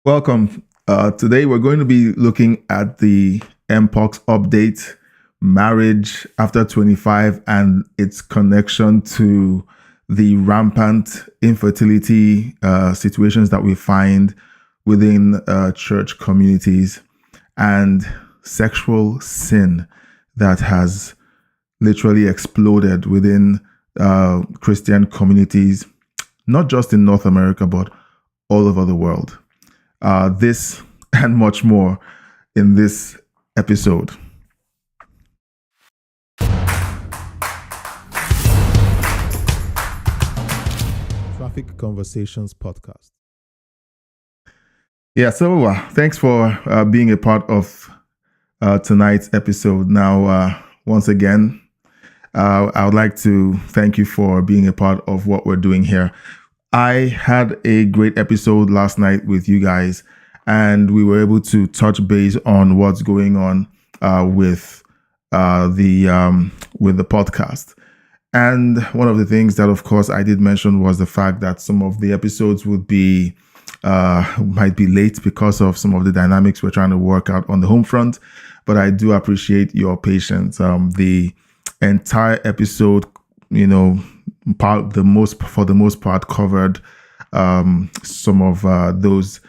Welcome. Today we're going to be looking at the Mpox update, marriage after 25, and its connection to the rampant infertility situations that we find within church communities, and sexual sin that has literally exploded within Christian communities, not just in North America, but all over the world. This and much more in this episode. Traffic Conversations Podcast. Yeah, so thanks for being a part of tonight's episode. Now, once again, I would like to thank you for being a part of what we're doing here. I had a great episode last night with you guys, and we were able to touch base on what's going on with the podcast. And one of the things that, of course, I did mention was the fact that some of the episodes would be might be late because of some of the dynamics we're trying to work out on the home front. But I do appreciate your patience. The entire episode, for the most part, covered some of those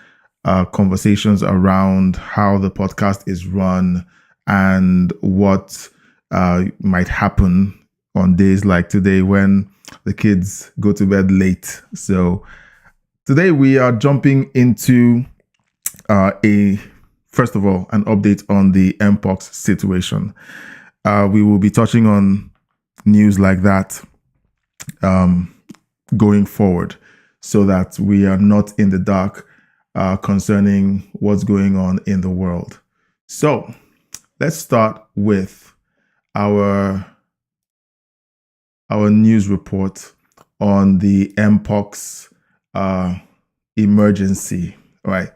conversations around how the podcast is run and what might happen on days like today when the kids go to bed late. So today we are jumping into first of all, an update on the Mpox situation. We will be touching on news like that going forward, so that we are not in the dark concerning what's going on in the world. So let's start with our news report on the Mpox emergency. All right.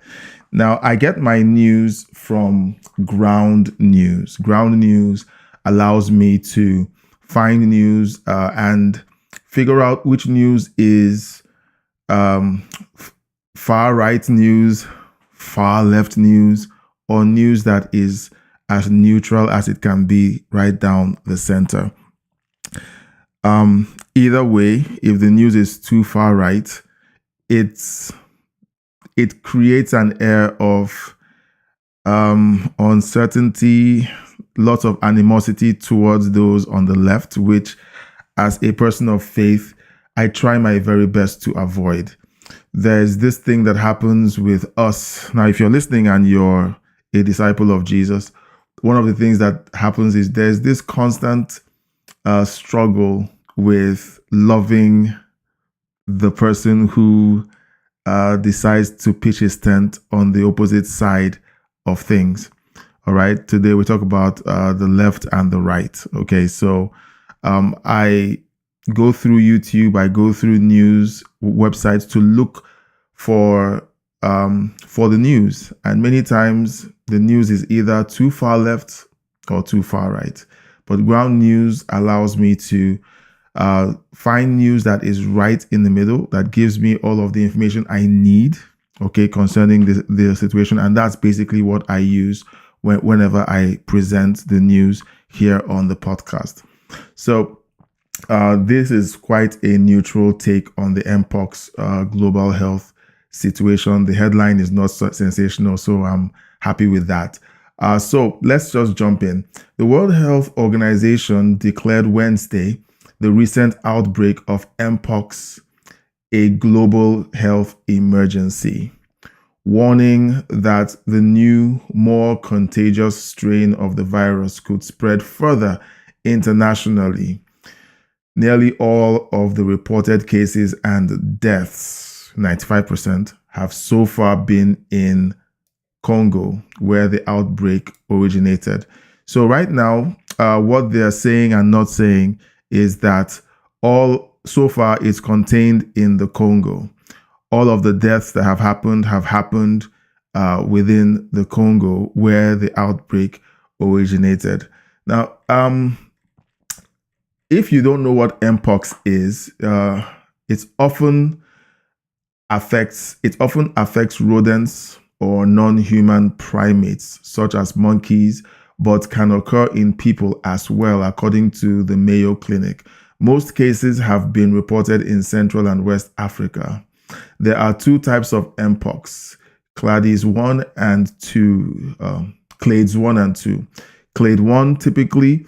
Now, I get my news from ground news. Ground news allows me to find news and figure out which news is far right news, far left news, or news that is as neutral as it can be right down the center. Either way, if the news is too far right, it creates an air of uncertainty, lots of animosity towards those on the left, which, as a person of faith, I try my very best to avoid. There's this thing that happens with us. Now, if you're listening and you're a disciple of Jesus, one of the things that happens is there's this constant struggle with loving the person who decides to pitch his tent on the opposite side of things. All right. Today we talk about the left and the right. Okay. So I go through YouTube, I go through news websites to look for the news. And many times the news is either too far left or too far right. But ground news allows me to find news that is right in the middle, that gives me all of the information I need, okay, concerning the situation. And that's basically what I use whenever I present the news here on the podcast. So this is quite a neutral take on the Mpox global health situation. The headline is not so sensational, so I'm happy with that. So let's just jump in. The World Health Organization declared Wednesday the recent outbreak of Mpox a global health emergency, warning that the new, more contagious strain of the virus could spread further internationally. Nearly all of the reported cases and deaths, 95%, have so far been in Congo, where the outbreak originated. So right now, what they're saying and not saying is that all so far is contained in the Congo. All of the deaths that have happened within the Congo, where the outbreak originated. Now, if you don't know what Mpox is, it often affects rodents or non-human primates, such as monkeys, but can occur in people as well, according to the Mayo Clinic. Most cases have been reported in Central and West Africa. There are two types of Mpox, clades 1 and 2. Clades 1 and 2. Clade 1 typically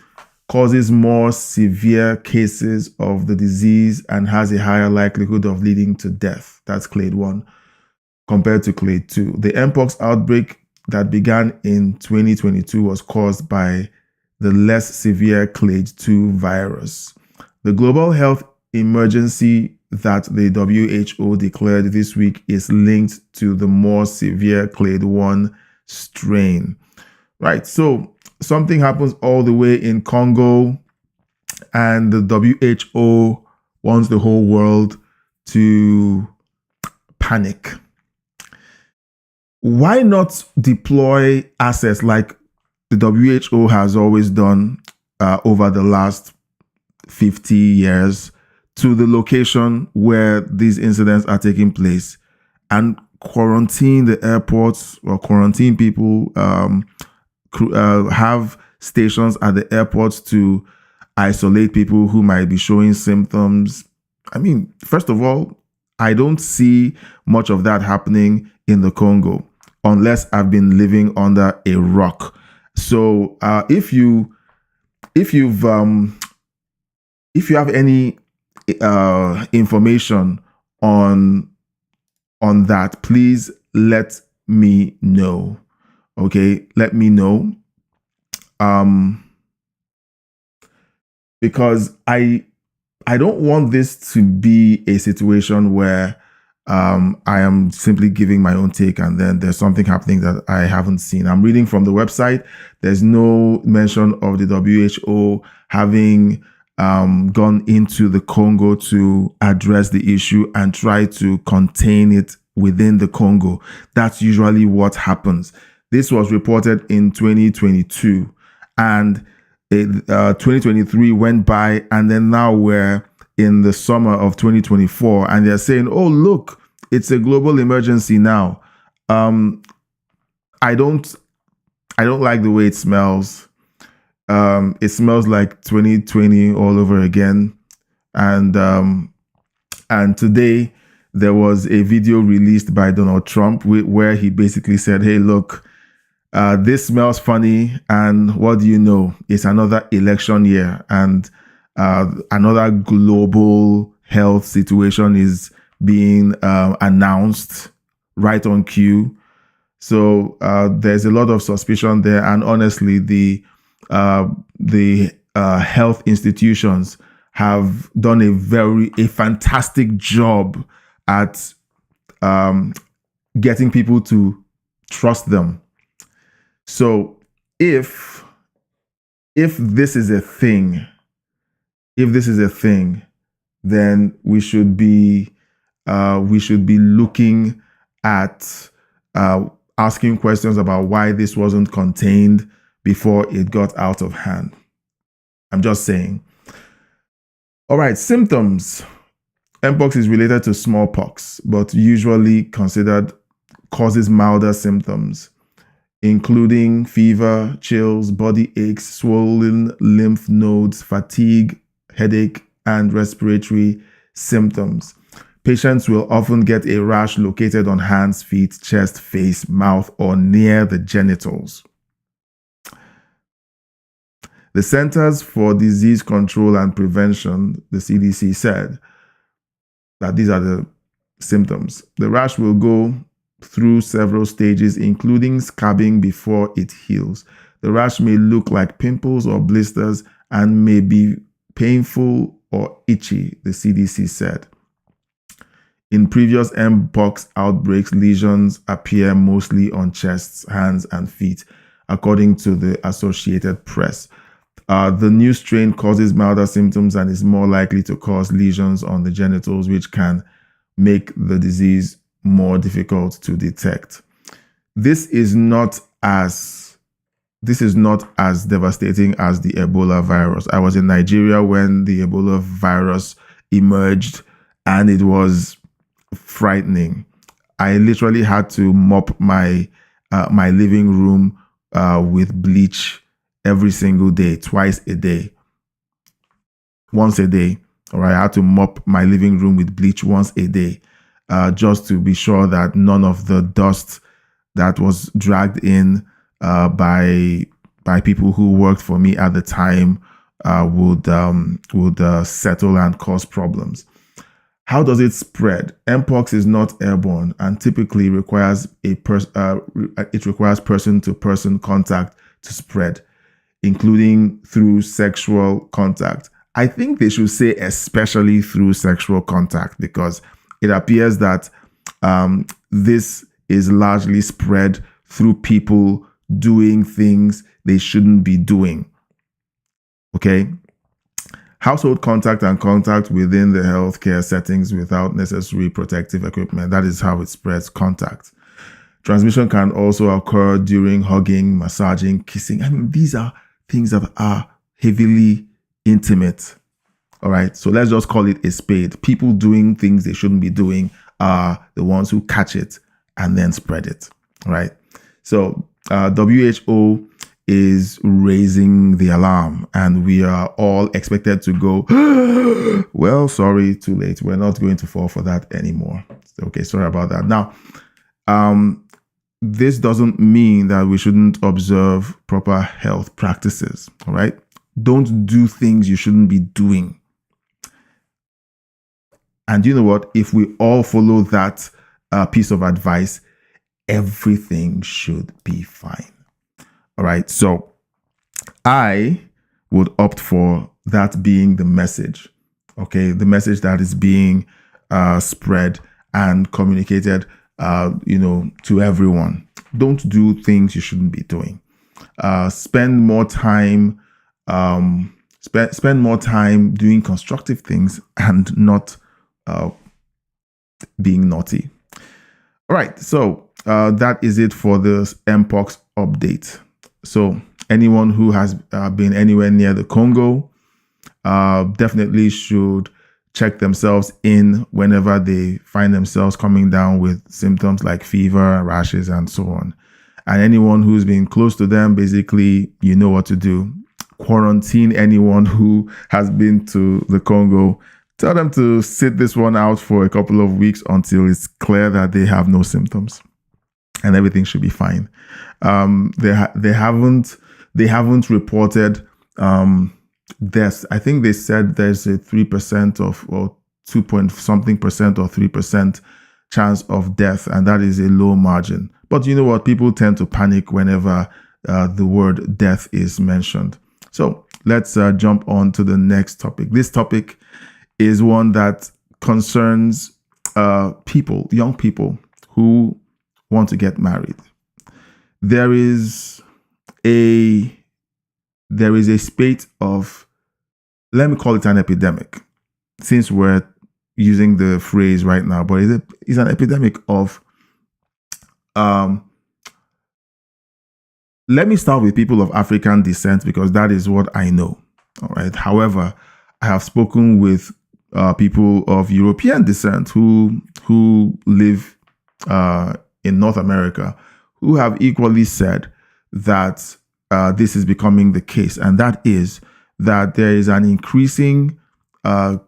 causes more severe cases of the disease and has a higher likelihood of leading to death. That's clade 1 compared to clade 2. The Mpox outbreak that began in 2022 was caused by the less severe clade 2 virus. The global health emergency that the WHO declared this week is linked to the more severe clade 1 strain. Right, so something happens all the way in Congo, and the WHO wants the whole world to panic. Why not deploy assets like the WHO has always done over the last 50 years to the location where these incidents are taking place and quarantine the airports or quarantine people, have stations at the airports to isolate people who might be showing symptoms? I mean, first of all, I don't see much of that happening in the Congo unless I've been living under a rock. So if you have any information on that, please let me know. Okay, let me know. Because I don't want this to be a situation where I am simply giving my own take and then there's something happening that I haven't seen. I'm reading from the website. There's no mention of the WHO having gone into the Congo to address the issue and try to contain it within the Congo. That's usually what happens. This was reported in 2022 and 2023 went by, and then now we're in the summer of 2024 and they're saying, oh, look, it's a global emergency now. I don't like the way it smells. It smells like 2020 all over again. And today there was a video released by Donald Trump where he basically said, hey, look, this smells funny, and what do you know? It's another election year, and another global health situation is being announced right on cue. So there's a lot of suspicion there, and honestly, the health institutions have done a fantastic job at getting people to trust them. So if this is a thing, then we should be looking at asking questions about why this wasn't contained before it got out of hand. I'm just saying. All right, symptoms. Mpox is related to smallpox, but usually considered causes milder symptoms, including fever, chills, body aches, swollen lymph nodes, fatigue, headache, and respiratory symptoms. Patients will often get a rash located on hands, feet, chest, face, mouth, or near the genitals. The Centers for Disease Control and Prevention, the CDC, said that these are the symptoms. The rash will go through several stages, including scabbing before it heals. The rash may look like pimples or blisters and may be painful or itchy, the CDC said. In previous Mpox outbreaks, lesions appear mostly on chests, hands, and feet, according to the Associated Press. The new strain causes milder symptoms and is more likely to cause lesions on the genitals, which can make the disease more difficult to detect. This is not as devastating as the Ebola virus. I was in Nigeria when the Ebola virus emerged, and it was frightening. I literally had to mop my my living room with bleach every single day, twice a day, once a day. All right, I had to mop my living room with bleach once a day, just to be sure that none of the dust that was dragged in by people who worked for me at the time would settle and cause problems. How does it spread? Mpox is not airborne and typically requires it requires person-to-person contact to spread, including through sexual contact. I think they should say especially through sexual contact, because it appears that this is largely spread through people doing things they shouldn't be doing. Okay? Household contact and contact within the healthcare settings without necessary protective equipment. That is how it spreads, contact. Transmission can also occur during hugging, massaging, kissing. I mean, these are things that are heavily intimate. All right. So let's just call it a spade. People doing things they shouldn't be doing are the ones who catch it and then spread it. All right. So WHO is raising the alarm, and we are all expected to go, well, sorry, too late. We're not going to fall for that anymore. Okay, sorry about that. Now, this doesn't mean that we shouldn't observe proper health practices. All right. Don't do things you shouldn't be doing. And you know what? If we all follow that piece of advice, everything should be fine. All right. So I would opt for that being the message. Okay. The message that is being spread and communicated, to everyone. Don't do things you shouldn't be doing. Spend more time. Spend more time doing constructive things and not being naughty. All right. So that is it for this Mpox update. So anyone who has been anywhere near the Congo definitely should check themselves in whenever they find themselves coming down with symptoms like fever, rashes, and so on. And anyone who's been close to them, basically, you know what to do. Quarantine anyone who has been to the Congo. Tell them to sit this one out for a couple of weeks until it's clear that they have no symptoms, and everything should be fine. They haven't reported deaths. I think they said there's a 3% or 2 point something percent or 3% chance of death, and that is a low margin. But you know what? People tend to panic whenever the word death is mentioned. So let's jump on to the next topic. This topic is one that concerns young people who want to get married. There is a spate of, let me call it an epidemic, since we're using the phrase right now, but it's an epidemic of, let me start with people of African descent, because that is what I know. All right. However, I have spoken with people of European descent who live in North America, who have equally said that this is becoming the case, and that is that there is an increasing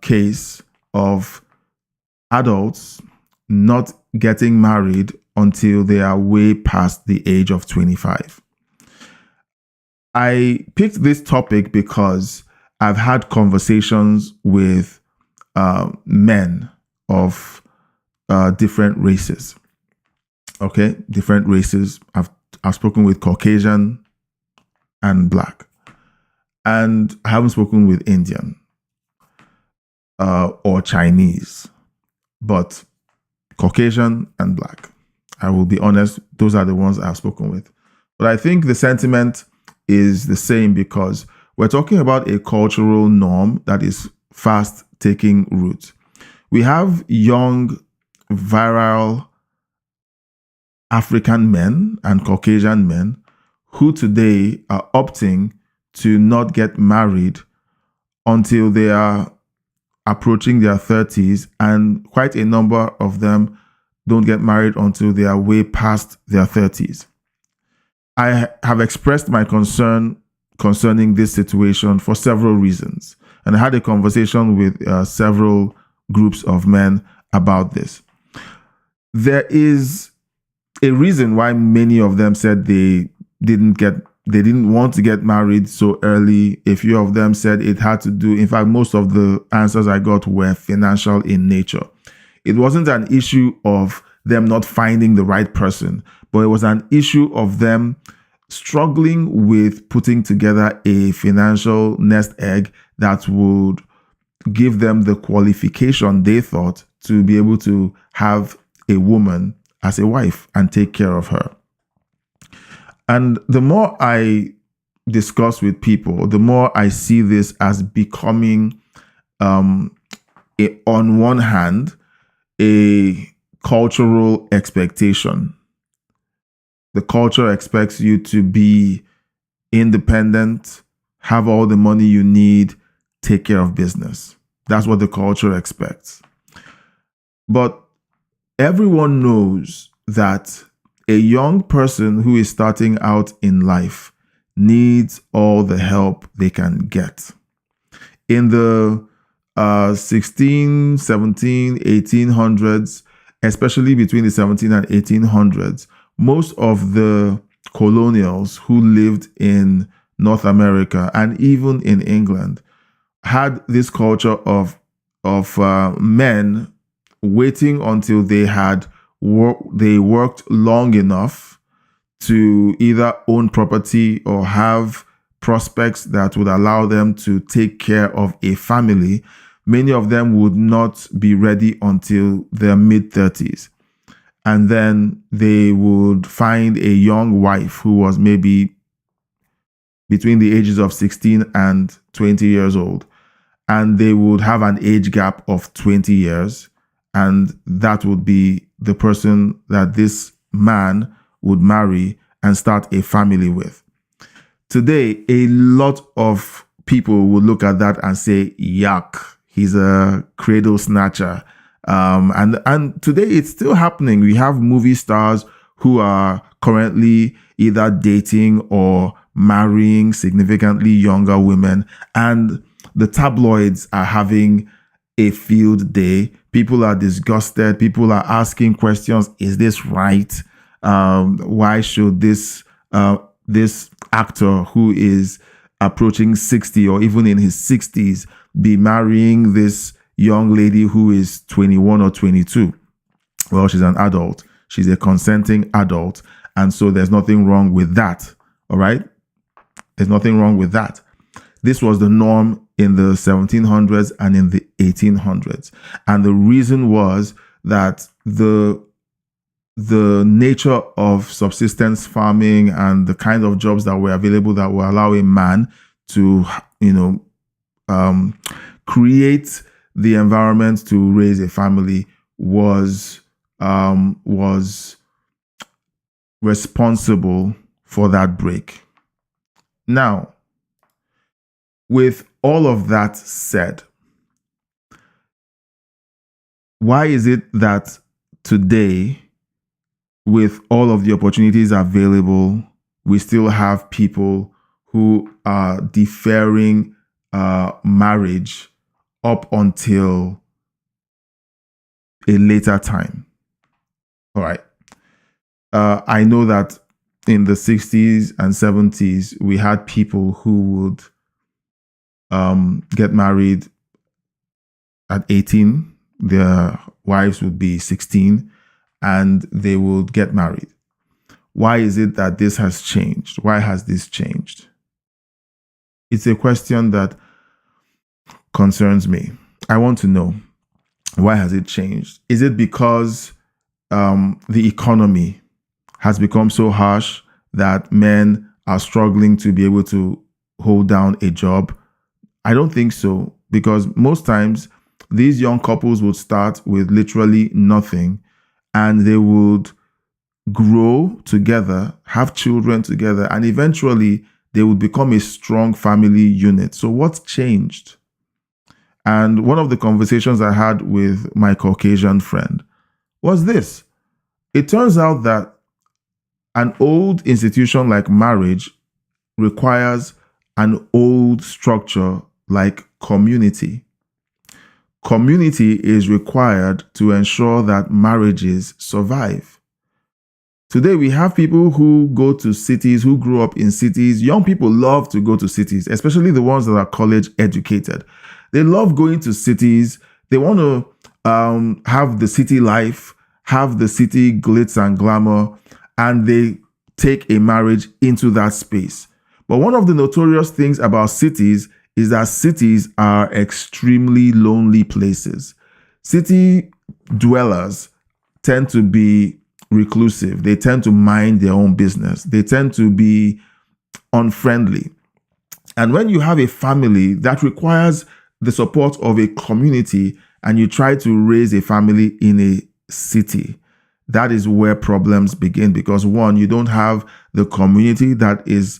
case of adults not getting married until they are way past the age of 25. I picked this topic because I've had conversations with men of different races. Okay, different races. I've spoken with Caucasian and Black, and I haven't spoken with Indian or Chinese, but Caucasian and Black. I will be honest; those are the ones I've spoken with. But I think the sentiment is the same, because we're talking about a cultural norm that is fast taking root. We have young, virile African men and Caucasian men who today are opting to not get married until they are approaching their 30s, and quite a number of them don't get married until they are way past their 30s. I have expressed my concern concerning this situation for several reasons. And I had a conversation with several groups of men about this. There is a reason why many of them said they didn't want to get married so early. A few of them said it had to do, in fact, most of the answers I got were financial in nature. It wasn't an issue of them not finding the right person, but it was an issue of them struggling with putting together a financial nest egg that would give them the qualification they thought to be able to have a woman as a wife and take care of her. And the more I discuss with people, the more I see this as becoming, on one hand, a cultural expectation. The culture expects you to be independent, have all the money you need, take care of business. That's what the culture expects. But everyone knows that a young person who is starting out in life needs all the help they can get. In the 16, 17, 1800s, especially between the 17 and 1800s, most of the colonials who lived in North America and even in England had this culture of men waiting until they worked long enough to either own property or have prospects that would allow them to take care of a family. Many of them would not be ready until their mid-30s. And then they would find a young wife who was maybe between the ages of 16 and 20 years old. And they would have an age gap of 20 years. And that would be the person that this man would marry and start a family with. Today, a lot of people would look at that and say, yuck, he's a cradle snatcher. And today it's still happening. We have movie stars who are currently either dating or marrying significantly younger women. And the tabloids are having a field day. People are disgusted. People are asking questions. Is this right? Why should this actor who is approaching 60 or even in his 60s be marrying this young lady who is 21 or 22? Well, she's an adult. She's a consenting adult. And so there's nothing wrong with that. All right? There's nothing wrong with that. This was the norm in the 1700s and in the 1800s. And the reason was that the nature of subsistence farming and the kind of jobs that were available that will allow a man to, create the environment to raise a family was responsible for that break. Now, with all of that said, why is it that today, with all of the opportunities available, we still have people who are deferring marriage up until a later time? All right. I know that in the 60s and 70s, we had people who would get married at 18. Their wives would be 16 and they would get married. Why is it that this has changed? Why has this changed? It's a question that concerns me. I want to know, why has it changed? Is it because the economy has become so harsh that men are struggling to be able to hold down a job? I don't think so, because most times these young couples would start with literally nothing and they would grow together, have children together, and eventually they would become a strong family unit. So what's changed? And one of the conversations I had with my Caucasian friend was this. It turns out that an old institution like marriage requires an old structure like community. Community is required to ensure that marriages survive. Today, we have people who go to cities, who grew up in cities. Young people love to go to cities, especially the ones that are college educated. They love going to cities. They want to have the city life, have the city glitz and glamour, and they take a marriage into that space. But one of the notorious things about cities is that cities are extremely lonely places. City dwellers tend to be reclusive. They tend to mind their own business. They tend to be unfriendly. And when you have a family that requires the support of a community and you try to raise a family in a city, that is where problems begin, because one, you don't have the community that is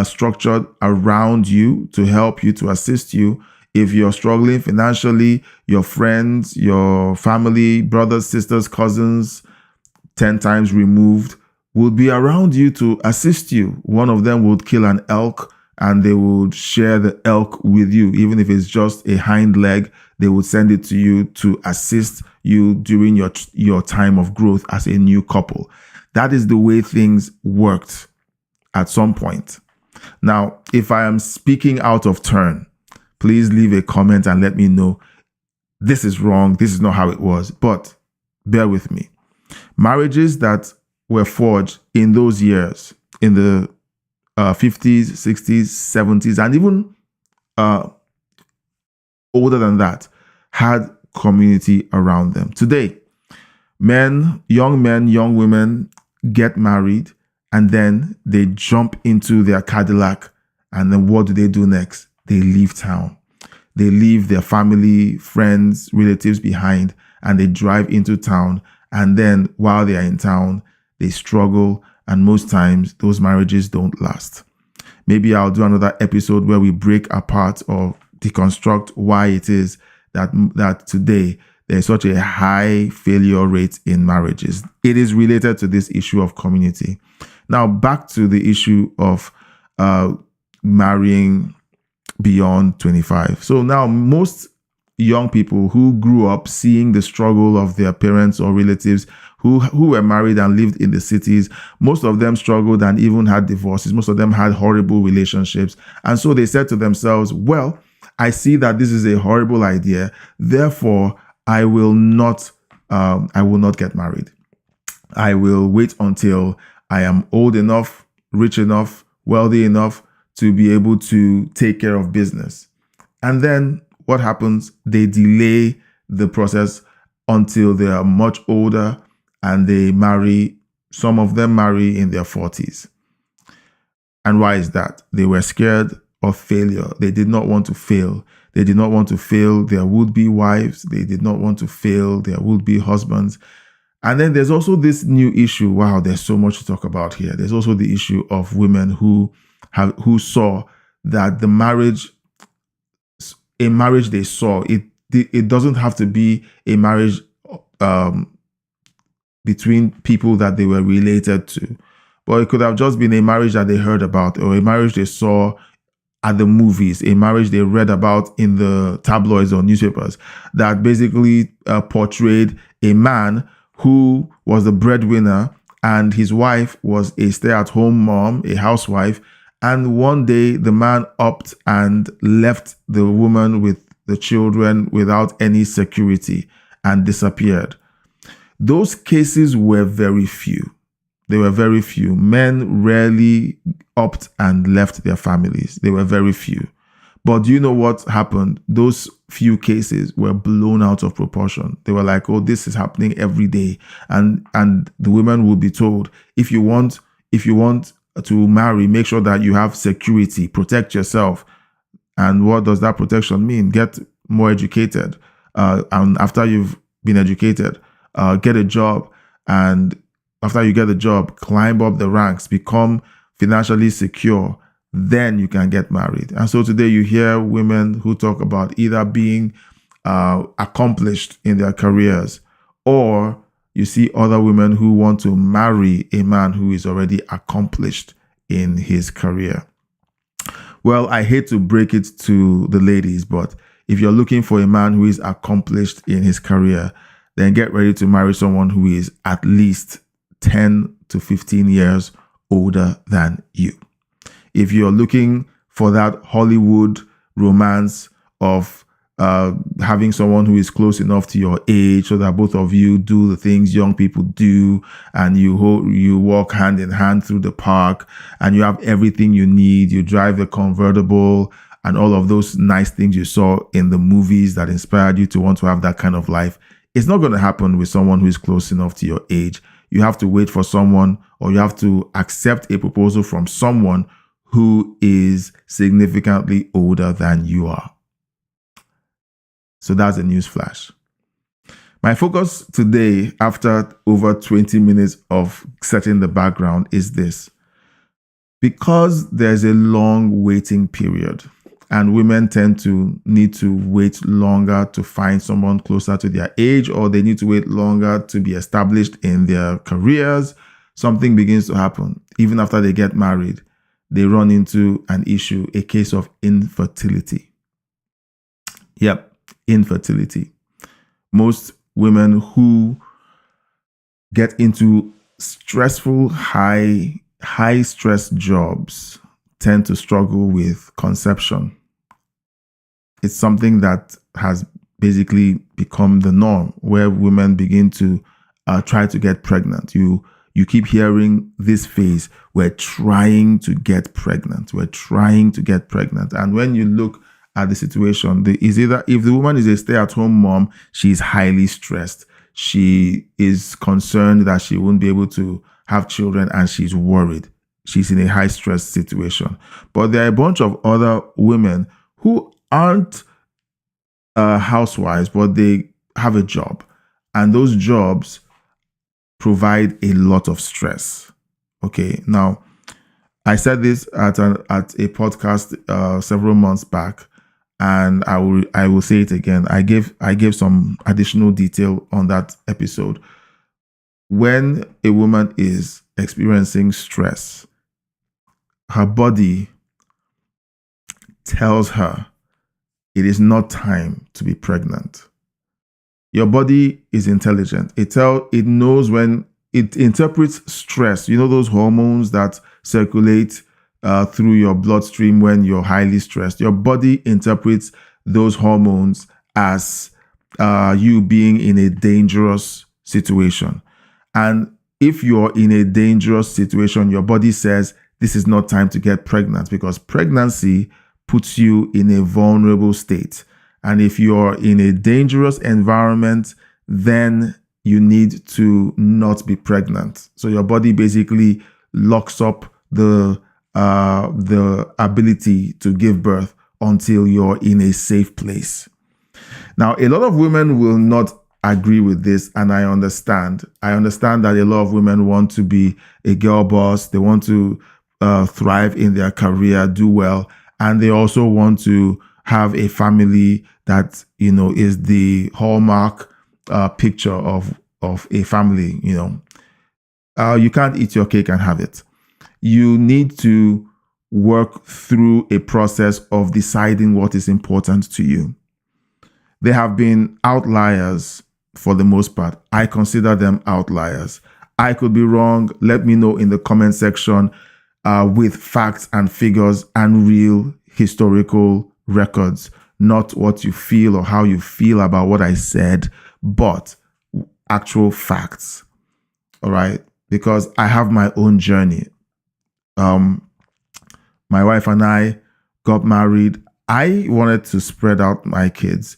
structured around you to help you, to assist you. If you're struggling financially, your friends, your family, brothers, sisters, cousins, 10 times removed, will be around you to assist you. One of them would kill an elk and they would share the elk with you. Even if it's just a hind leg, they would send it to you to assist you during your time of growth as a new couple. That is the way things worked at some point. Now, if I am speaking out of turn, please leave a comment and let me know this is wrong, this is not how it was. But bear with me. Marriages that were forged in those years, in the 50s, 60s, 70s, and even older than that, had community around them. Today, young men, young women get married, and then they jump into their Cadillac, and then what do they do next? They leave town. They leave their family, friends, relatives behind, and they drive into town. And then while they are in town, they struggle, and most times those marriages don't last. Maybe I'll do another episode where we break apart or deconstruct why it is that today there's such a high failure rate in marriages. It is related to this issue of community. Now, back to the issue of marrying beyond 25. So now most young people who grew up seeing the struggle of their parents or relatives who were married and lived in the cities, most of them struggled and even had divorces. Most of them had horrible relationships. And so they said to themselves, well, I see that this is a horrible idea. Therefore, I will not get married. I will wait until I am old enough, rich enough, wealthy enough to be able to take care of business. And then what happens? They delay the process until they are much older, and they marry. Some of them marry in their 40s. And why is that? They were scared of failure. They did not want to fail. They did not want to fail their would-be wives. They did not want to fail their would-be husbands. And then there's also this new issue. Wow, there's so much to talk about here. There's also the issue of women who saw that a marriage they saw, it doesn't have to be a marriage between people that they were related to, but it could have just been a marriage that they heard about, or a marriage they saw at the movies, a marriage they read about in the tabloids or newspapers, that basically portrayed a man who was the breadwinner and his wife was a stay-at-home mom, a housewife. And one day the man upped and left the woman with the children without any security and disappeared. Those cases were very few. They were very few. Men rarely upped and left their families. They were very few. But do you know what happened? Those few cases were blown out of proportion. They were like, oh, this is happening every day. And the women would be told, if you want to marry, make sure that you have security, protect yourself. And what does that protection mean? Get more educated. And after you've been educated, get a job. And after you get a job, climb up the ranks, become financially secure. Then you can get married. And so today you hear women who talk about either being accomplished in their careers or you see other women who want to marry a man who is already accomplished in his career. Well, I hate to break it to the ladies, but if you're looking for a man who is accomplished in his career, then get ready to marry someone who is at least 10 to 15 years older than you. If you're looking for that Hollywood romance of having someone who is close enough to your age so that both of you do the things young people do, and you walk hand in hand through the park, and you have everything you need, you drive a convertible, and all of those nice things you saw in the movies that inspired you to want to have that kind of life, it's not going to happen with someone who is close enough to your age. You have to wait for someone, or you have to accept a proposal from someone who is significantly older than you are. So that's a news flash. My focus today, after over 20 minutes of setting the background, is this. Because there's a long waiting period, and women tend to need to wait longer to find someone closer to their age, or they need to wait longer to be established in their careers, something begins to happen. Even after they get married, they run into an issue, a case of infertility. Yep. Infertility. Most women who get into stressful, high stress jobs tend to struggle with conception. It's something that has basically become the norm, where women begin to try to get pregnant. You keep hearing this phrase, we're trying to get pregnant. We're trying to get pregnant. And when you look at the situation, is either, if the woman is a stay-at-home mom, she's highly stressed. She is concerned that she won't be able to have children, and she's worried. She's in a high-stress situation. But there are a bunch of other women who aren't housewives, but they have a job, and those jobs provide a lot of stress. Okay, now I said this at a podcast several months back, and I will say it again. I gave some additional detail on that episode. When a woman is experiencing stress, her body tells her it is not time to be pregnant. Your body is intelligent. It knows when it interprets stress. You know those hormones that circulate through your bloodstream when you're highly stressed. Your body interprets those hormones as you being in a dangerous situation. And if you're in a dangerous situation, your body says this is not time to get pregnant, because pregnancy puts you in a vulnerable state. And if you're in a dangerous environment, then you need to not be pregnant. So your body basically locks up the ability to give birth until you're in a safe place. Now, a lot of women will not agree with this, and I understand. I understand that a lot of women want to be a girl boss. They want to thrive in their career, do well, and they also want to have a family that, is the hallmark picture of a family. You can't eat your cake and have it. You need to work through a process of deciding what is important to you. There have been outliers for the most part. I consider them outliers. I could be wrong. Let me know in the comment section with facts and figures and real historical records, not what you feel or how you feel about what I said, but actual facts. All right? Because I have my own journey. My wife and I got married. I wanted to spread out my kids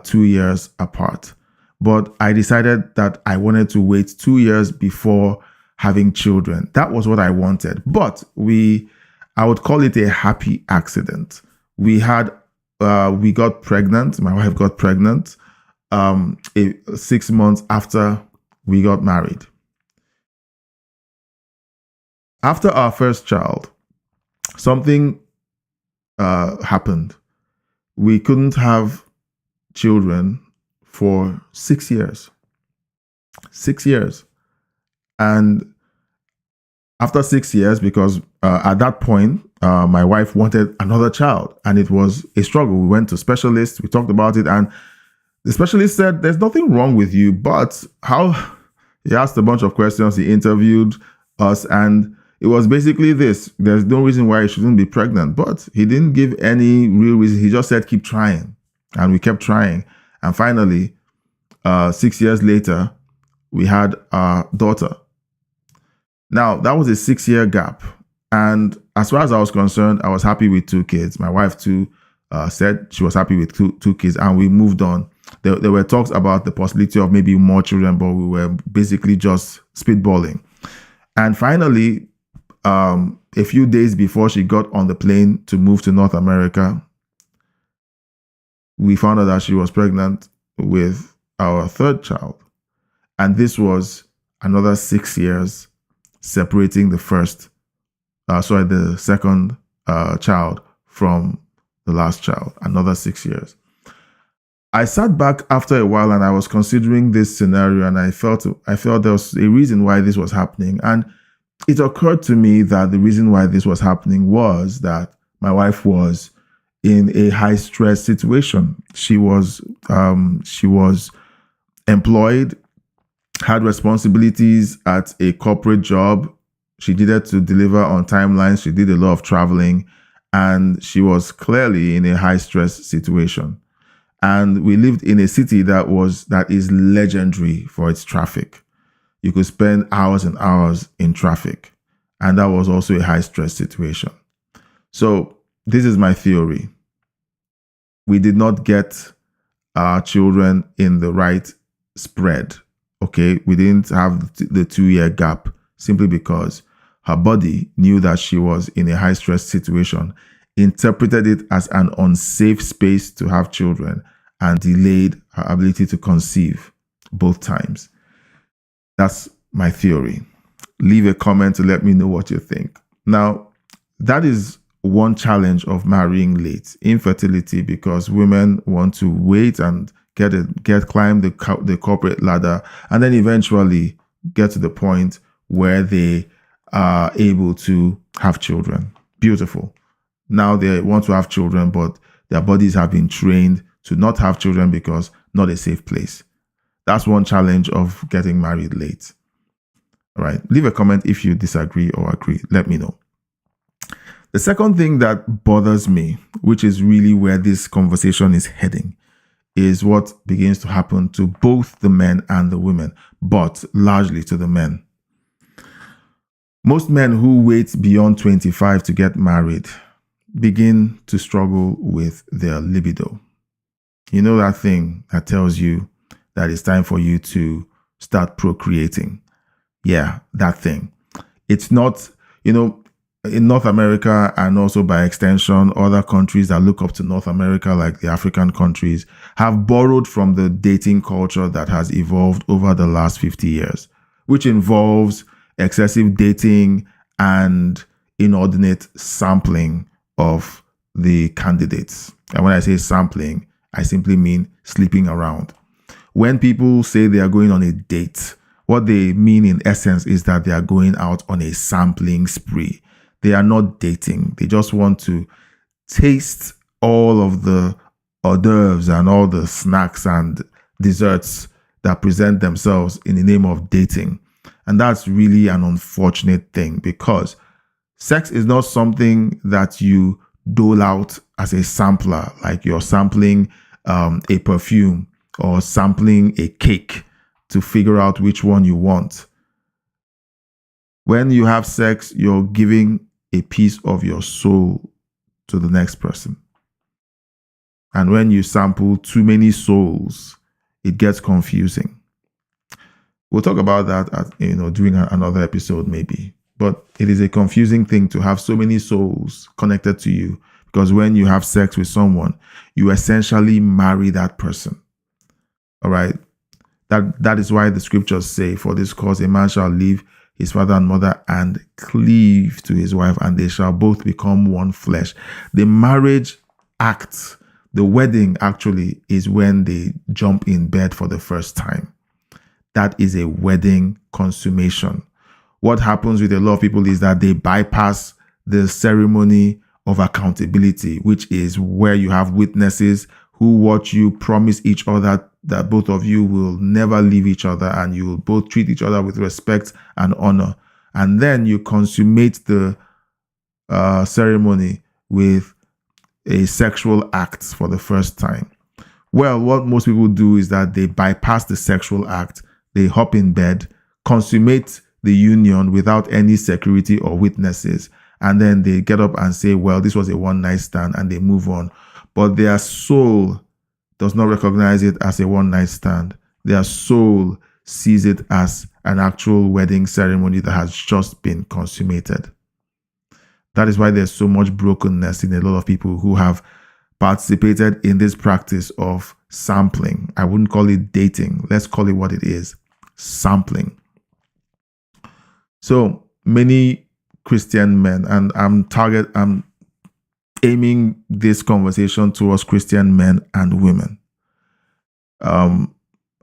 2 years apart, but I decided that I wanted to wait 2 years before having children. That was what I wanted, but I would call it a happy accident. We got pregnant. My wife got pregnant 6 months after we got married. After our first child, something happened. We couldn't have children for 6 years. 6 years. And after 6 years, because at that point, my wife wanted another child, and it was a struggle. We went to specialists, we talked about it, and the specialist said, there's nothing wrong with you, but how? He asked a bunch of questions, he interviewed us, and it was basically this: there's no reason why you shouldn't be pregnant. But he didn't give any real reason. He just said, keep trying. And we kept trying. And finally, 6 years later, we had our daughter. Now, that was a 6-year gap. And as far as I was concerned, I was happy with 2 kids. My wife, too, said she was happy with two kids, and we moved on. There were talks about the possibility of maybe more children, but we were basically just spitballing. And finally, a few days before she got on the plane to move to North America, we found out that she was pregnant with our 3rd child. And this was another 6 years separating the second child from the last child, another 6 years. I sat back after a while and I was considering this scenario, and I felt there was a reason why this was happening. And it occurred to me that the reason why this was happening was that my wife was in a high stress situation. She was employed, had responsibilities at a corporate job. She needed to deliver on timelines. She did a lot of traveling, and she was clearly in a high stress situation. And we lived in a city that is legendary for its traffic. You could spend hours and hours in traffic, and that was also a high stress situation. So this is my theory. We did not get our children in the right spread. Okay, we didn't have the 2-year gap simply because her body knew that she was in a high stress situation, interpreted it as an unsafe space to have children, and delayed her ability to conceive both times. That's my theory. Leave a comment to let me know what you think. Now, that is one challenge of marrying late: infertility, because women want to wait and climb the corporate ladder, and then eventually get to the point where they are able to have children. Beautiful. Now they want to have children, but their bodies have been trained to not have children because not a safe place. That's one challenge of getting married late. All right. Leave a comment if you disagree or agree. Let me know. The second thing that bothers me, which is really where this conversation is heading, is what begins to happen to both the men and the women, but largely to the men. Most men who wait beyond 25 to get married begin to struggle with their libido. You know that thing that tells you that it's time for you to start procreating. Yeah, that thing. It's not, in North America, and also by extension, other countries that look up to North America, like the African countries, have borrowed from the dating culture that has evolved over the last 50 years, which involves excessive dating and inordinate sampling of the candidates. And when I say sampling, I simply mean sleeping around. When people say they are going on a date, what they mean in essence is that they are going out on a sampling spree. They are not dating. They just want to taste all of the hors d'oeuvres and all the snacks and desserts that present themselves in the name of dating. And that's really an unfortunate thing, because sex is not something that you dole out as a sampler, like you're sampling a perfume or sampling a cake to figure out which one you want. When you have sex, you're giving a piece of your soul to the next person. And when you sample too many souls, it gets confusing. We'll talk about that during another episode maybe. But it is a confusing thing to have so many souls connected to you, because when you have sex with someone, you essentially marry that person. All right? That is why the scriptures say, for this cause a man shall leave his father and mother and cleave to his wife, and they shall both become one flesh. The marriage act, the wedding actually, is when they jump in bed for the first time. that is a wedding consummation. What happens with a lot of people is that they bypass the ceremony of accountability, which is where you have witnesses who watch you promise each other that both of you will never leave each other and you will both treat each other with respect and honor. And then you consummate the ceremony with a sexual act for the first time. Well, what most people do is that they bypass the sexual act, they hop in bed, consummate the union without any security or witnesses, and then they get up and say, well, this was a one-night stand, and they move on. But their soul does not recognize it as a one-night stand. Their soul sees it as an actual wedding ceremony that has just been consummated. That is why there's so much brokenness in a lot of people who have participated in this practice of sampling. I wouldn't call it dating. Let's call it what it is, sampling. So many Christian men, and I'm aiming this conversation towards Christian men and women.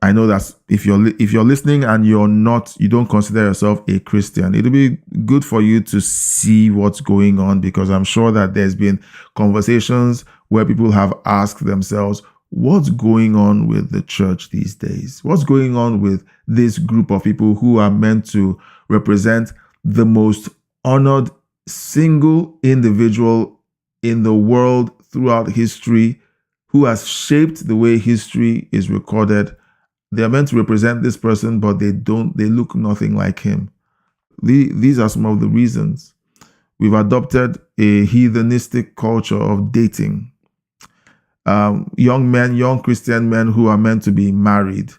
I know that if you're listening and you don't consider yourself a Christian, it'll be good for you to see what's going on, because I'm sure that there's been conversations where people have asked themselves, what's going on with the church these days? What's going on with this group of people who are meant to represent the most honored single individual in the world throughout history, who has shaped the way history is recorded? They are meant to represent this person, but they look nothing like him. These are some of the reasons. We've adopted a heathenistic culture of dating. Young Christian men who are meant to be married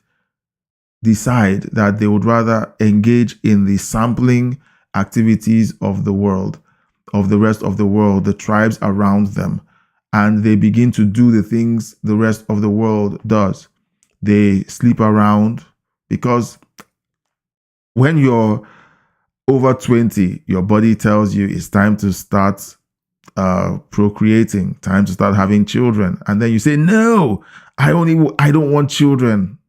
decide that they would rather engage in the sampling activities of the world, of the rest of the world, the tribes around them, and they begin to do the things the rest of the world does. They sleep around, because when you're over 20, your body tells you it's time to start procreating, time to start having children. And then you say, no, I don't want children.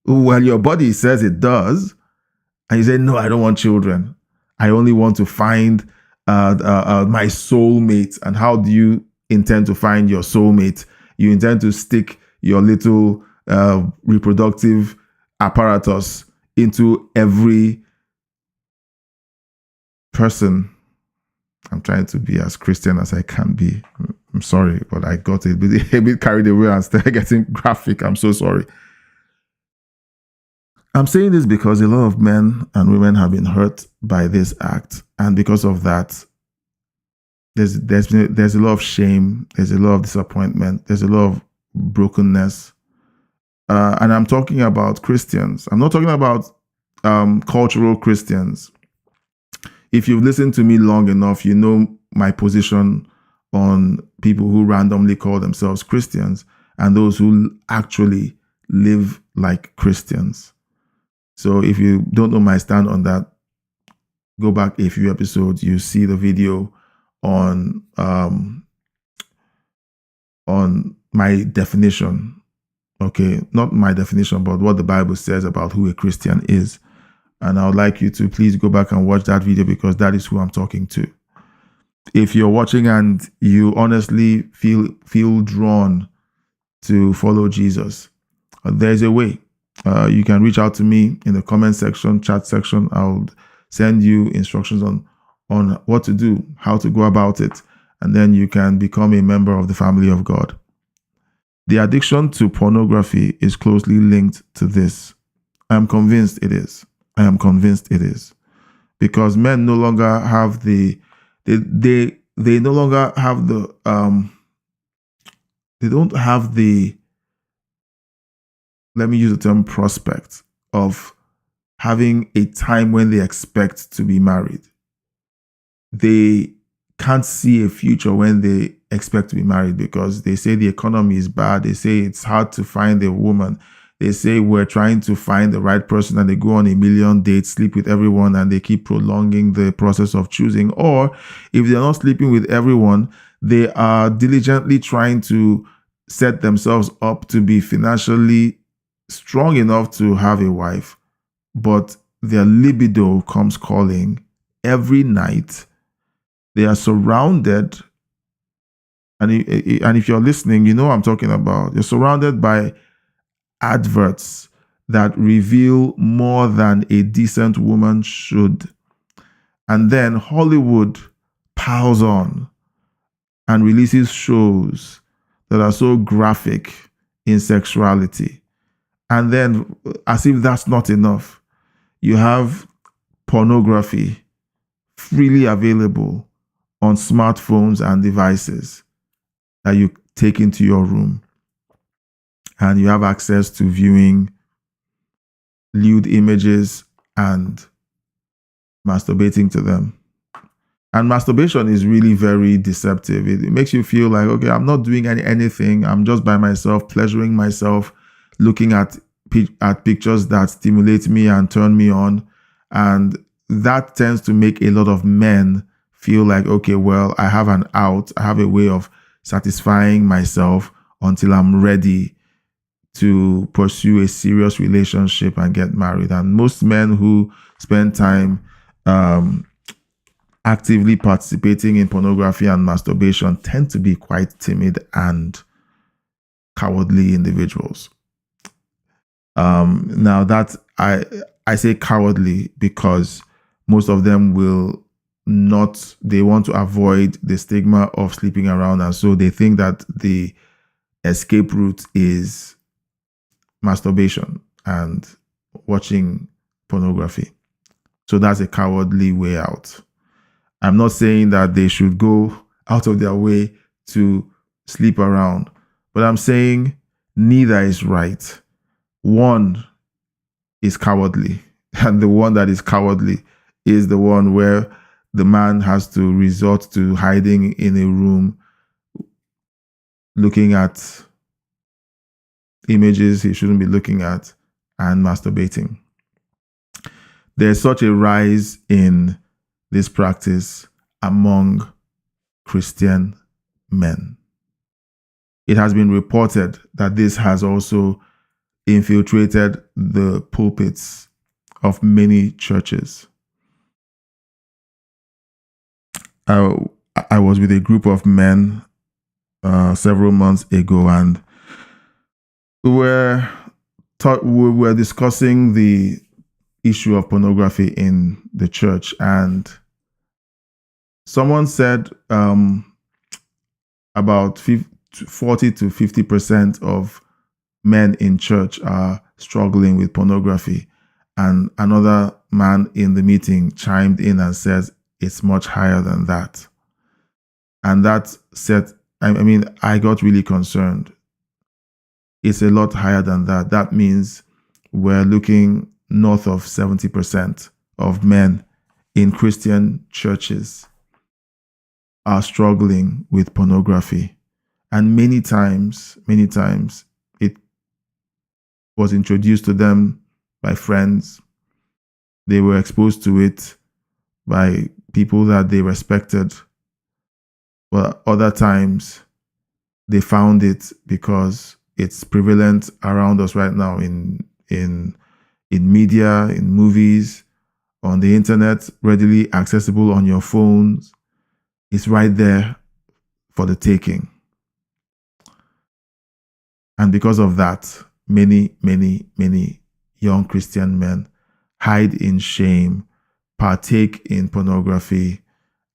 Well, your body says it does. And you say, no, I don't want children. I only want to find my soulmate. And how do you intend to find your soulmate? You intend to stick your little reproductive apparatus into every person. I'm trying to be as Christian as I can be. I'm sorry, but I got a bit carried away and started getting graphic. I'm so sorry. I'm saying this because a lot of men and women have been hurt by this act, and because of that, there's a lot of shame, there's a lot of disappointment, there's a lot of brokenness. And I'm talking about Christians. I'm not talking about cultural Christians. If you've listened to me long enough, you know my position on people who randomly call themselves Christians and those who actually live like Christians. So if you don't know my stand on that, go back a few episodes. You see the video on my definition. Okay, not my definition, but what the Bible says about who a Christian is. And I would like you to please go back and watch that video, because that is who I'm talking to. If you're watching and you honestly feel drawn to follow Jesus, there's a way. You can reach out to me in the comment section, chat section. I'll send you instructions on what to do, how to go about it, and then you can become a member of the family of God. The addiction to pornography is closely linked to this. I am convinced it is. Because men no longer have they no longer have they don't have the, let me use the term, prospect of having a time when they expect to be married. They can't see a future when they expect to be married, because they say the economy is bad. They say it's hard to find a woman. They say we're trying to find the right person, and they go on a million dates, sleep with everyone, and they keep prolonging the process of choosing. Or if they're not sleeping with everyone, they are diligently trying to set themselves up to be financially strong enough to have a wife, but their libido comes calling every night. They are surrounded, and if you're listening, you know what I'm talking about. You're surrounded by adverts that reveal more than a decent woman should. And then Hollywood piles on and releases shows that are so graphic in sexuality. And then, as if that's not enough, you have pornography freely available on smartphones and devices that you take into your room. And you have access to viewing lewd images and masturbating to them. And masturbation is really very deceptive. It makes you feel like, okay, I'm not doing anything. I'm just by myself, pleasuring myself, looking at pictures that stimulate me and turn me on. And that tends to make a lot of men feel like, okay, well, I have an out. I have a way of satisfying myself until I'm ready to pursue a serious relationship and get married. And most men who spend time actively participating in pornography and masturbation tend to be quite timid and cowardly individuals. Now that I say cowardly because most of them they want to avoid the stigma of sleeping around, and so they think that the escape route is masturbation and watching pornography. So that's a cowardly way out. I'm not saying that they should go out of their way to sleep around, but I'm saying neither is right. One is cowardly, and the one that is cowardly is the one where the man has to resort to hiding in a room, looking at images he shouldn't be looking at, and masturbating. There's such a rise in this practice among Christian men. It has been reported that this has also infiltrated the pulpits of many churches. I was with a group of men several months ago, and we were discussing the issue of pornography in the church, and someone said about 40 to 50% of men in church are struggling with pornography. And another man in the meeting chimed in and says it's much higher than that. And that said, I got really concerned. It's a lot higher than that. That means we're looking north of 70% of men in Christian churches are struggling with pornography. And many times, it was introduced to them by friends. They were exposed to it by people that they respected. But other times, they found it because it's prevalent around us right now in media, in movies, on the internet, readily accessible on your phones. It's right there for the taking. And because of that, many young Christian men hide in shame, partake in pornography,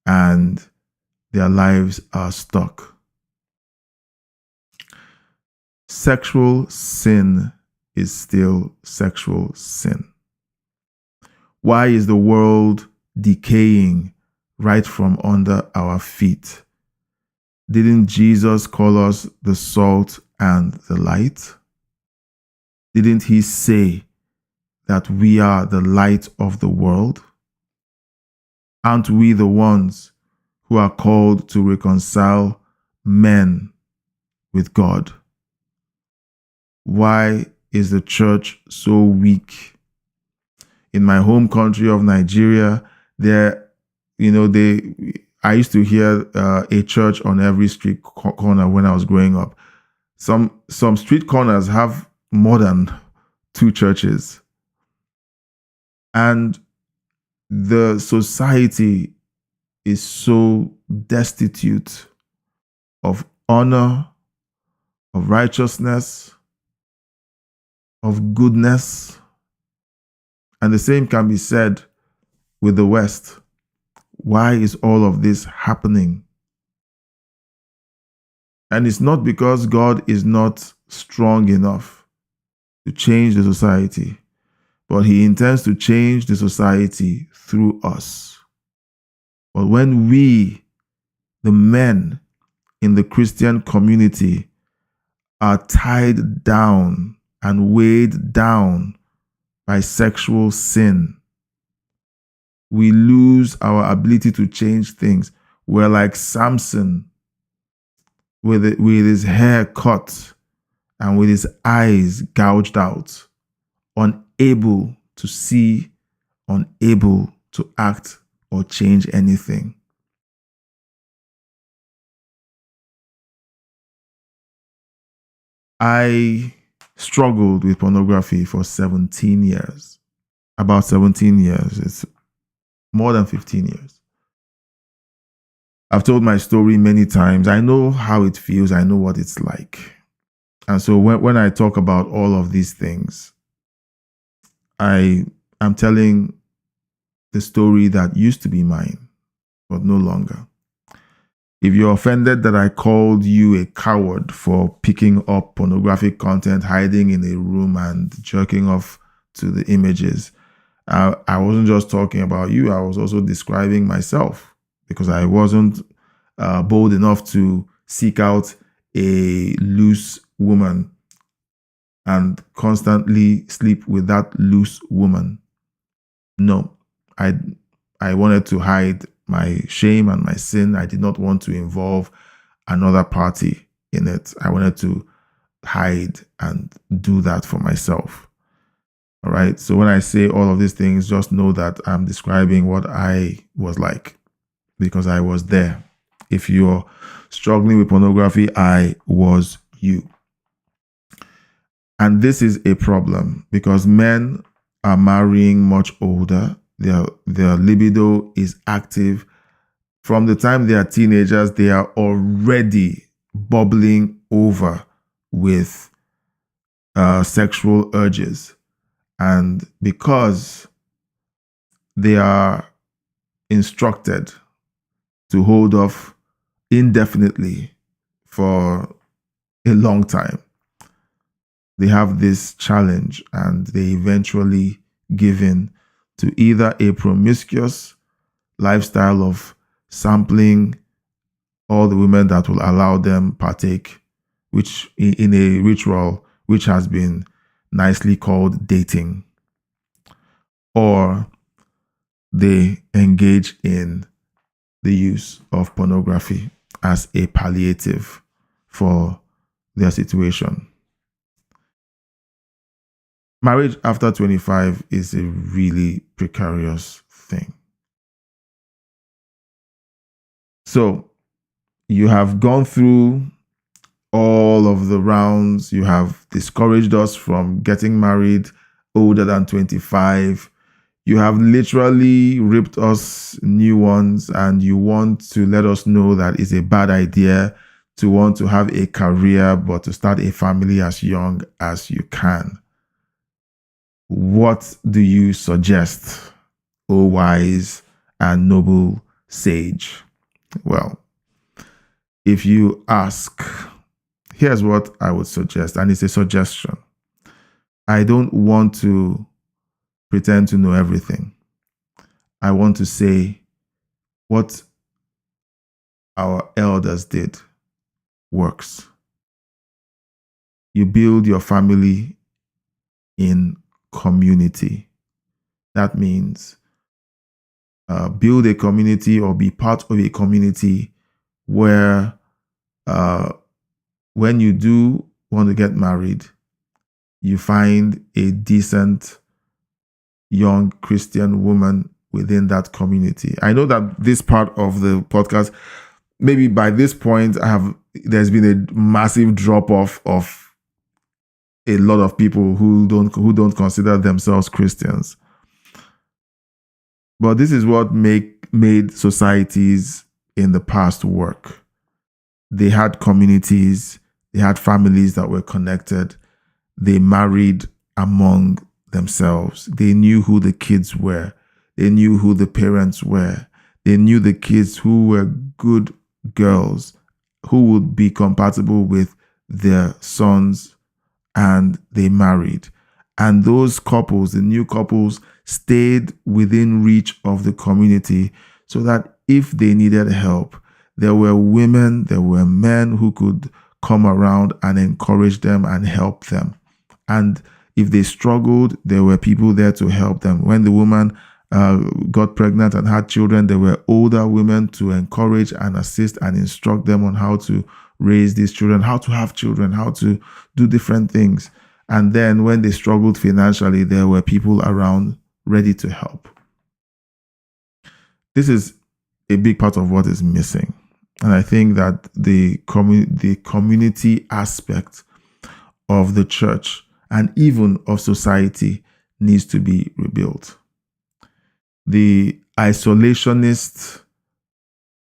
and their lives are stuck. Sexual sin is still sexual sin. Why is the world decaying right from under our feet? Didn't Jesus call us the salt and the light? Didn't he say that we are the light of the world? Aren't we the ones who are called to reconcile men with God? Why is the church so weak? In my home country of Nigeria, I used to hear a church on every street corner when I was growing up. Some street corners have more than 2 churches. And the society is so destitute of honor, of righteousness, of goodness. And the same can be said with the West. Why is all of this happening? And it's not because God is not strong enough to change the society, but He intends to change the society through us. But when we, the men in the Christian community, are tied down and weighed down by sexual sin, we lose our ability to change things. We're like Samson with his hair cut and with his eyes gouged out, unable to see, unable to act or change anything. I struggled with pornography for 17 years. About 17 years. It's more than 15 years. I've told my story many times. I know how it feels. I know what it's like. And so when I talk about all of these things, I am telling the story that used to be mine, but no longer. If you're offended that I called you a coward for picking up pornographic content, hiding in a room and jerking off to the images, I wasn't just talking about you. I was also describing myself, because I wasn't bold enough to seek out a loose woman and constantly sleep with that loose woman. No, I wanted to hide my shame and my sin. I did not want to involve another party in it. I wanted to hide and do that for myself. All right. So when I say all of these things, just know that I'm describing what I was like, because I was there. If you're struggling with pornography, I was you. And this is a problem because men are marrying much older. Their libido is active. From the time they are teenagers, they are already bubbling over with sexual urges. And because they are instructed to hold off indefinitely for a long time, they have this challenge and they eventually give in to either a promiscuous lifestyle of sampling all the women that will allow them partake, which in a ritual which has been nicely called dating, or they engage in the use of pornography as a palliative for their situation. Marriage after 25 is a really precarious thing. So you have gone through all of the rounds. You have discouraged us from getting married older than 25. You have literally ripped us new ones, and you want to let us know that it's a bad idea to want to have a career, but to start a family as young as you can. What do you suggest, O wise and noble sage? Well, if you ask, here's what I would suggest, and it's a suggestion. I don't want to pretend to know everything. I want to say what our elders did works. You build your family in community. That means build a community or be part of a community where when you do want to get married, you find a decent young Christian woman within that community. I know that this part of the podcast, maybe by this point, there's been a massive drop off of a lot of people who don't consider themselves Christians. But this is what made societies in the past work. They had communities, they had families that were connected. They married among themselves. They knew who the kids were. They knew who the parents were. They knew the kids who were good girls, who would be compatible with their sons, and they married. And those couples, the new couples, stayed within reach of the community so that if they needed help, there were women, there were men who could come around and encourage them and help them. And if they struggled, there were people there to help them. When the woman got pregnant and had children, there were older women to encourage and assist and instruct them on how to raise these children, how to have children, how to do different things. And then when they struggled financially, there were people around ready to help. This is a big part of what is missing. And I think that the community aspect of the church and even of society needs to be rebuilt. The isolationist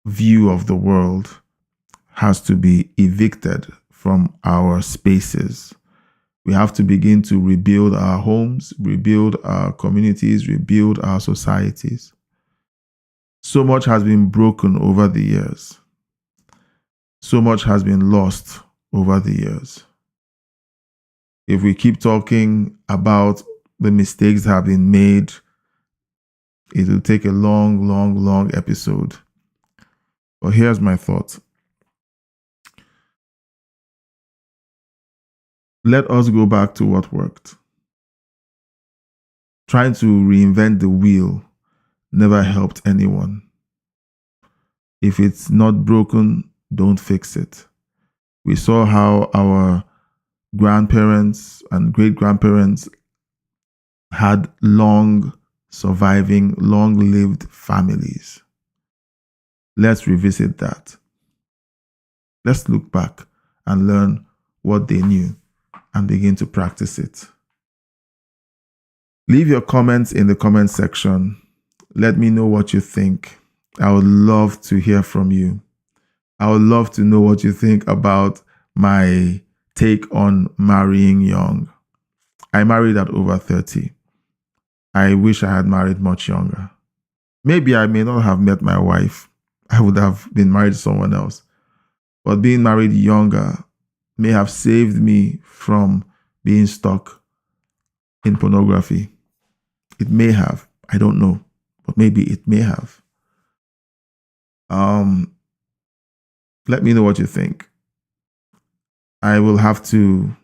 view of the world has to be evicted from our spaces. We have to begin to rebuild our homes, rebuild our communities, rebuild our societies. So much has been broken over the years. So much has been lost over the years. If we keep talking about the mistakes that have been made, it will take a long episode. But here's my thought. Let us go back to what worked. Trying to reinvent the wheel never helped anyone. If it's not broken, don't fix it. We saw how our grandparents and great-grandparents had long-surviving, long-lived families. Let's revisit that. Let's look back and learn what they knew and begin to practice it. Leave your comments in the comment section. Let me know what you think. I would love to hear from you. I would love to know what you think about my take on marrying young. I married at over 30. I wish I had married much younger. Maybe I may not have met my wife. I would have been married to someone else. But being married younger may have saved me from being stuck in pornography. It may have. I don't know. But maybe it may have. Let me know what you think. I will have to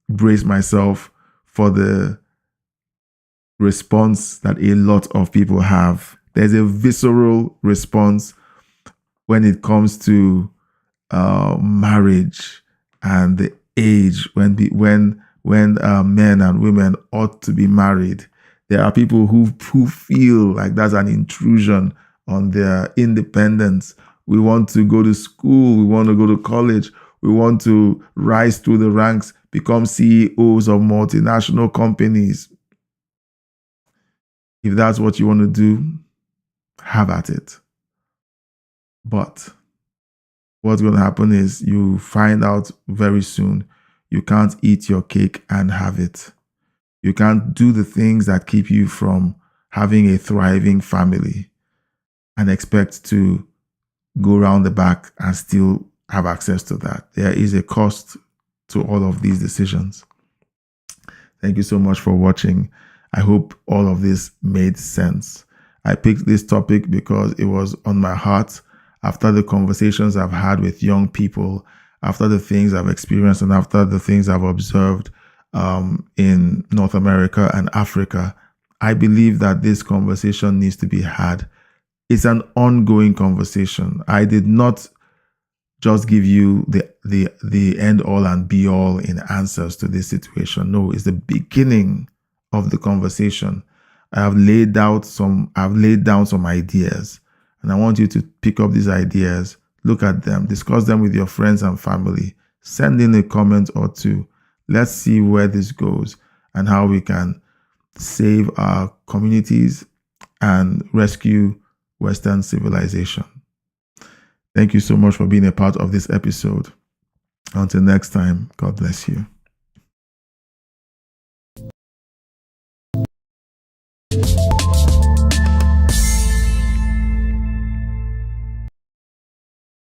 brace myself for the response that a lot of people have. There's a visceral response when it comes to marriage and the age when men and women ought to be married. There are people who feel like that's an intrusion on their independence. We want to go to school. We want to go to college. We want to rise through the ranks, become CEOs of multinational companies. If that's what you want to do, have at it. But what's going to happen is you find out very soon you can't eat your cake and have it. You can't do the things that keep you from having a thriving family and expect to go around the back and still have access to that. There is a cost to all of these decisions. Thank you so much for watching. I hope all of this made sense. I picked this topic because it was on my heart after the conversations I've had with young people, after the things I've experienced, and after the things I've observed in North America and Africa. I believe that this conversation needs to be had. It's an ongoing conversation. I did not just give you the end all and be all in answers to this situation. No, it's the beginning of the conversation. I've laid down some ideas, and I want you to pick up these ideas, look at them, discuss them with your friends and family, send in a comment or two. Let's see where this goes and how we can save our communities, and rescue Western civilization. Thank you so much for being a part of this episode. Until next time, God bless you.